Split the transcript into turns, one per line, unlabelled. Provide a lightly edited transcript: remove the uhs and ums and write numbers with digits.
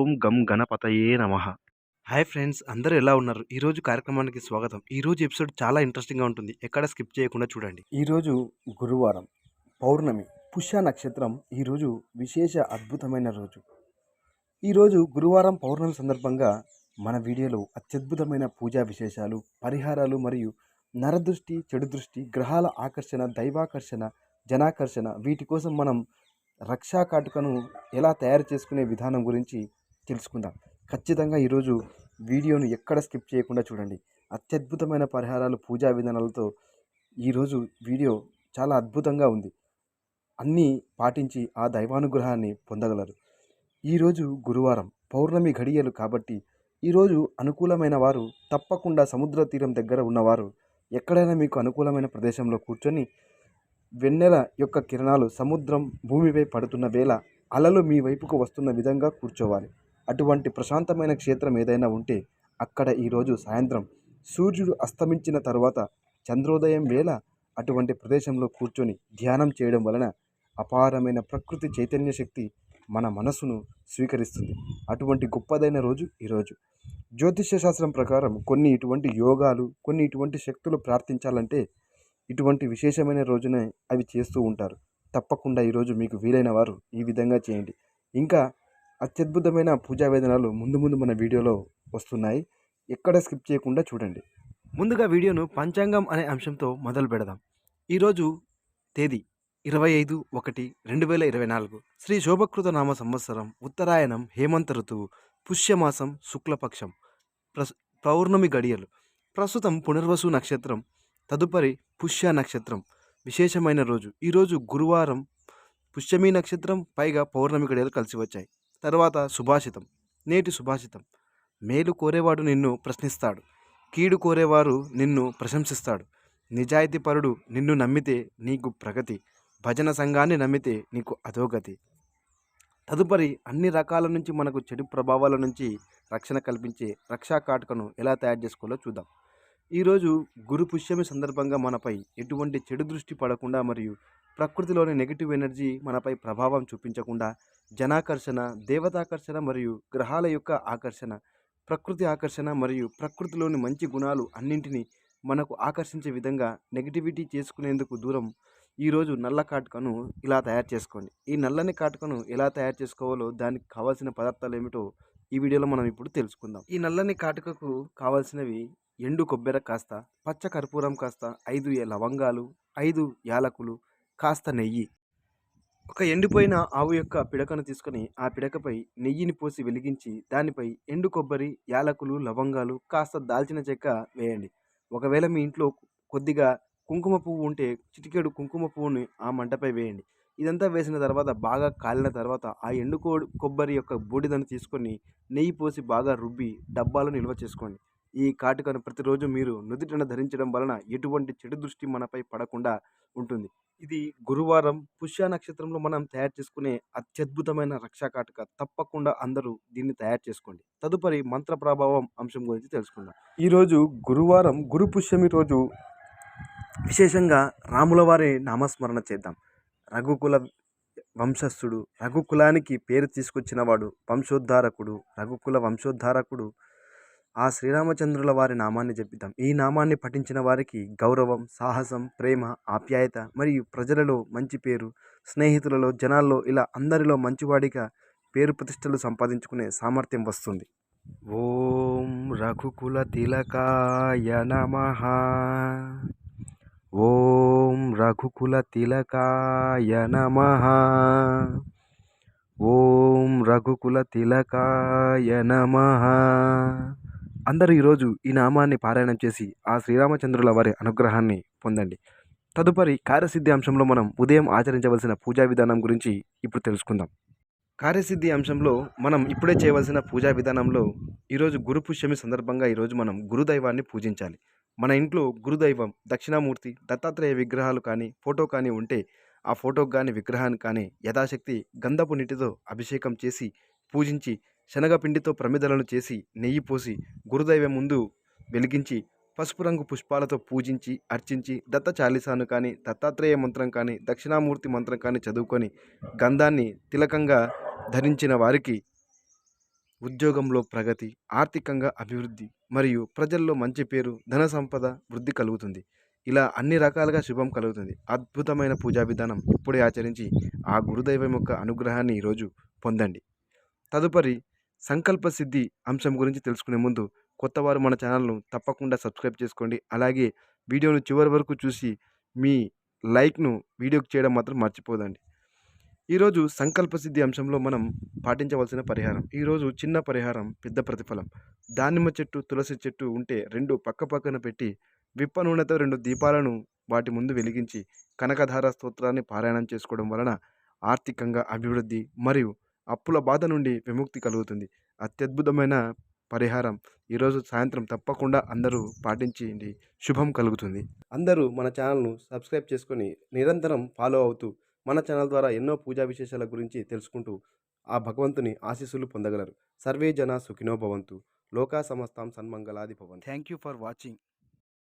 ఓం గం గణపతయే నమః. హాయ్ ఫ్రెండ్స్, అందరూ ఎలా ఉన్నారు? ఈరోజు కార్యక్రమానికి స్వాగతం. ఈరోజు ఎపిసోడ్ చాలా ఇంట్రెస్టింగ్‌గా ఉంటుంది. ఎక్కడ స్కిప్ చేయకుండా చూడండి.
ఈరోజు గురువారం పౌర్ణమి పుష్య నక్షత్రం. ఈరోజు విశేష అద్భుతమైన రోజు. ఈరోజు గురువారం పౌర్ణమి సందర్భంగా మన వీడియోలో అత్యద్భుతమైన పూజా విశేషాలు, పరిహారాలు మరియు నరదృష్టి, చెడు దృష్టి, గ్రహాల ఆకర్షణ, దైవాకర్షణ, జనాకర్షణ వీటి కోసం మనం రక్షా కాటుకను ఎలా తయారు చేసుకునే విధానం గురించి తెలుసుకుందాం. ఖచ్చితంగా ఈరోజు వీడియోను ఎక్కడ స్కిప్ చేయకుండా చూడండి. అత్యద్భుతమైన పరిహారాలు, పూజా విధానాలతో ఈరోజు వీడియో చాలా అద్భుతంగా ఉంది. అన్నీ పాటించి ఆ దైవానుగ్రహాన్ని పొందగలరు. ఈరోజు గురువారం పౌర్ణమి ఘడియలు కాబట్టి ఈరోజు అనుకూలమైన వారు తప్పకుండా సముద్ర తీరం దగ్గర ఉన్నవారు ఎక్కడైనా మీకు అనుకూలమైన ప్రదేశంలో కూర్చొని వెన్నెల యొక్క కిరణాలు సముద్రం భూమిపై పడుతున్న వేళ అలలు మీ వైపుకు వస్తున్న విధంగా కూర్చోవాలి. అటువంటి ప్రశాంతమైన క్షేత్రం ఏదైనా ఉంటే అక్కడ ఈరోజు సాయంత్రం సూర్యుడు అస్తమించిన తర్వాత చంద్రోదయం వేళ అటువంటి ప్రదేశంలో కూర్చొని ధ్యానం చేయడం వలన అపారమైన ప్రకృతి చైతన్య శక్తి మన మనసును స్వీకరిస్తుంది. అటువంటి గొప్పదైన రోజు ఈరోజు. జ్యోతిష్య శాస్త్రం ప్రకారం కొన్ని ఇటువంటి యోగాలు, కొన్ని ఇటువంటి శక్తులు ప్రార్థించాలంటే ఇటువంటి విశేషమైన రోజునే అవి చేస్తూ ఉంటారు. తప్పకుండా ఈరోజు మీకు వీలైన వారు ఈ విధంగా చేయండి. ఇంకా అత్యద్భుతమైన పూజా విధానాలు ముందు ముందు మన వీడియోలో వస్తున్నాయి. ఎక్కడ స్కిప్ చేయకుండా చూడండి.
ముందుగా వీడియోను పంచాంగం అనే అంశంతో మొదలు పెడదాం. ఈరోజు తేదీ 25/1/2024 శ్రీ శోభకృత నామ సంవత్సరం, ఉత్తరాయణం, హేమంత ఋతువు, పుష్యమాసం, శుక్లపక్షం, పౌర్ణమి గడియలు. ప్రస్తుతం పునర్వసు నక్షత్రం, తదుపరి పుష్య నక్షత్రం. విశేషమైన రోజు ఈరోజు గురువారం. పుష్యమి నక్షత్రం పైగా పౌర్ణమి గడియలు కలిసి వచ్చాయి. తర్వాత సుభాషితం. నేటి సుభాషితం: మేలు కోరేవాడు నిన్ను ప్రశ్నిస్తాడు, కీడు కోరేవారు నిన్ను ప్రశంసిస్తాడు. నిజాయితీపరుడు నిన్ను నమ్మితే నీకు ప్రగతి, భజన సంఘాన్ని నమ్మితే నీకు అధోగతి. తదుపరి అన్ని రకాల నుంచి మనకు చెడు ప్రభావాల నుంచి రక్షణ కల్పించే రక్షా కాటుకను ఎలా తయారు చేసుకోవాలో చూద్దాం. ఈరోజు గురు పుష్యమి సందర్భంగా మనపై ఎటువంటి చెడు దృష్టి పడకుండా మరియు ప్రకృతిలోని నెగిటివ్ ఎనర్జీ మనపై ప్రభావం చూపించకుండా జనాకర్షణ, దేవతాకర్షణ మరియు గ్రహాల యొక్క ఆకర్షణ, ప్రకృతి ఆకర్షణ మరియు ప్రకృతిలోని మంచి గుణాలు అన్నింటినీ మనకు ఆకర్షించే విధంగా నెగిటివిటీ చేసుకునేందుకు దూరం ఈరోజు నల్ల కాటుకను ఇలా తయారు చేసుకోండి. ఈ నల్లని కాటుకను ఎలా తయారు చేసుకోవాలో, దానికి కావాల్సిన పదార్థాలు ఏమిటో ఈ వీడియోలో మనం ఇప్పుడు తెలుసుకుందాం. ఈ నల్లని కాటుకకు కావాల్సినవి ఎండు కొబ్బరి కాస్త, పచ్చ కర్పూరం కాస్త, 5 లవంగాలు, 5 యాలకులు, కాస్త నెయ్యి. ఒక ఎండిపోయిన ఆవు యొక్క పిడకను తీసుకొని ఆ పిడకపై నెయ్యిని పోసి వెలిగించి దానిపై ఎండు కొబ్బరి, యాలకులు, లవంగాలు, కాస్త దాల్చిన చెక్క వేయండి. ఒకవేళ మీ ఇంట్లో కొద్దిగా కుంకుమ పువ్వు ఉంటే చిటికెడు కుంకుమ పువ్వుని ఆ మంటపై వేయండి. ఇదంతా వేసిన తర్వాత బాగా కాలిన తర్వాత ఆ ఎండు కొబ్బరి యొక్క బూడిదను తీసుకొని నెయ్యి పోసి బాగా రుబ్బి డబ్బాలో నిల్వ చేసుకోండి. ఈ కాటుకను ప్రతిరోజు మీరు నుదుటిన ధరించడం వలన ఎటువంటి చెడు దృష్టి మనపై పడకుండా ఉంటుంది. ఇది గురువారం పుష్య నక్షత్రంలో మనం తయారు చేసుకునే అత్యద్భుతమైన రక్షా కాటుక. తప్పకుండా అందరూ దీన్ని తయారు చేసుకోండి. తదుపరి మంత్ర ప్రభావం అంశం గురించి తెలుసుకుందాం.
ఈరోజు గురువారం గురు పుష్యమి రోజు
విశేషంగా రాముల వారి నామస్మరణ చేద్దాం. రఘుకుల వంశస్థుడు, రఘుకులానికి పేరు తీసుకొచ్చినవాడు, వంశోద్ధారకుడు, రఘుకుల వంశోద్ధారకుడు ఆ శ్రీరామచంద్రుల వారి నామాన్ని జపిద్దాం. ఈ నామాన్ని పఠించిన వారికి గౌరవం, సాహసం, ప్రేమ, ఆప్యాయత మరియు ప్రజలలో మంచి పేరు, స్నేహితులలో, జనాల్లో ఇలా అందరిలో మంచివాడిగా పేరు ప్రతిష్టలు సంపాదించుకునే సామర్థ్యం వస్తుంది. ఓం రఘుకుల తిలకాయ నమః. ఓం రఘుకుల తిలకాయ నమః. ఓం రఘుకుల తిలకాయ నమః. అందరూ ఈరోజు ఈ నామాన్ని పారాయణం చేసి ఆ శ్రీరామచంద్రుల వారి అనుగ్రహాన్ని పొందండి. తదుపరి కార్యసిద్ధి అంశంలో మనం ఉదయం ఆచరించవలసిన పూజా విధానం గురించి ఇప్పుడు తెలుసుకుందాం. కార్యసిద్ధి అంశంలో మనం ఇప్పుడే చేయవలసిన పూజా విధానంలో ఈరోజు గురు పుష్యమి సందర్భంగా ఈరోజు మనం గురుదైవాన్ని పూజించాలి. మన ఇంట్లో గురుదైవం దక్షిణామూర్తి, దత్తాత్రేయ విగ్రహాలు కానీ ఫోటో కానీ ఉంటే ఆ ఫోటోకు కానీ విగ్రహాన్ని కానీ యథాశక్తి గంధపు నీటితో అభిషేకం చేసి పూజించి శనగపిండితో ప్రమిదలను చేసి నెయ్యి పోసి గురుదైవం ముందు వెలిగించి పసుపు రంగు పుష్పాలతో పూజించి అర్చించి దత్త చాలీసాను కానీ, దత్తాత్రేయ మంత్రం కానీ, దక్షిణామూర్తి మంత్రం కానీ చదువుకొని గంధాన్ని తిలకంగా ధరించిన వారికి ఉద్యోగంలో ప్రగతి, ఆర్థికంగా అభివృద్ధి మరియు ప్రజల్లో మంచి పేరు, ధన సంపద వృద్ధి కలుగుతుంది. ఇలా అన్ని రకాలుగా శుభం కలుగుతుంది. అద్భుతమైన పూజా విధానం ఇప్పుడే ఆచరించి ఆ గురుదైవం యొక్క అనుగ్రహాన్ని ఈరోజు పొందండి. తదుపరి సంకల్ప సిద్ధి అంశం గురించి తెలుసుకునే ముందు కొత్తవారు మన ఛానల్ను తప్పకుండా సబ్స్క్రైబ్ చేసుకోండి. అలాగే వీడియోను చివరి వరకు చూసి మీ లైక్ను వీడియోకి చేయడం మాత్రం మర్చిపోదండి. ఈరోజు సంకల్ప సిద్ధి అంశంలో మనం పాటించవలసిన పరిహారం. ఈరోజు చిన్న పరిహారం పెద్ద ప్రతిఫలం. దానిమ్మ చెట్టు, తులసి చెట్టు ఉంటే రెండు పక్క పక్కన పెట్టి విప్ప నూనెతో 2 దీపాలను వాటి ముందు వెలిగించి కనకధార స్తోత్రాన్ని పారాయణం చేసుకోవడం వలన ఆర్థికంగా అభివృద్ధి మరియు అప్పుల బాధ నుండి విముక్తి కలుగుతుంది. అత్యద్భుతమైన పరిహారం ఈరోజు సాయంత్రం తప్పకుండా అందరూ పాటించండి. శుభం కలుగుతుంది. అందరూ మన ఛానల్ను సబ్స్క్రైబ్ చేసుకొని నిరంతరం ఫాలో అవుతూ మన ఛానల్ ద్వారా ఎన్నో పూజా విశేషాల గురించి తెలుసుకుంటూ ఆ భగవంతుని ఆశీస్సులు పొందగలరు. సర్వే జన సుఖినో భవంతు. లోకా సమస్తాం సన్మంగళాది భవంతు. Thank you for watching.